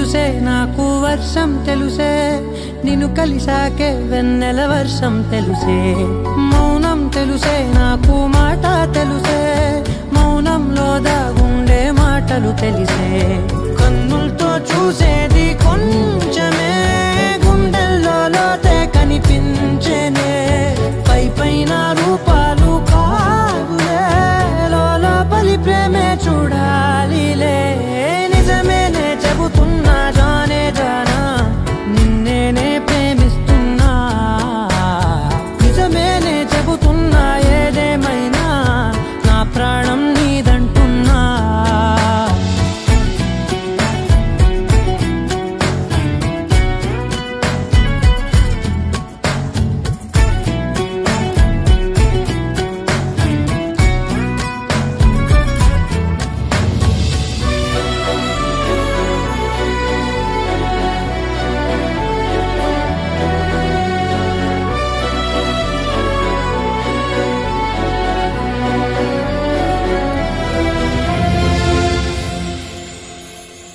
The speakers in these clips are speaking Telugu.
తెలుసే నాకు వర్షం తెలుసే నిన్ను కలిసాకే వెన్నెల వర్షం తెలుసే మౌనం తెలుసే నాకు మాట తెలుసే మౌనంలో దాగుండే మాటలు తెలిసే కన్నులతో చూసేది కొంచెమే గుండెల్లో లోతే కనిపించేనే పై పైన రూపాలు కావులే లోపలి ప్రేమే చూడాలిలే నిజమేనే చెబుతున్నా జానే జానా నిన్నేనే ప్రేమిస్తున్నా నిజమేనే చెబుతున్నా ఏదేమైనా నా ప్రాణం నీదంటున్నా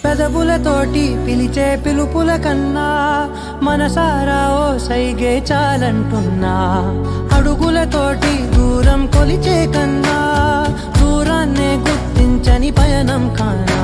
పెదవులతోటి పిలిచే పిలుపుల కన్నా మనసారా ఓ సైగే చాలంటున్నా అడుగులతోటి దూరం కొలిచే కన్నా దూరాన్నే గుర్తించని పయనం కానా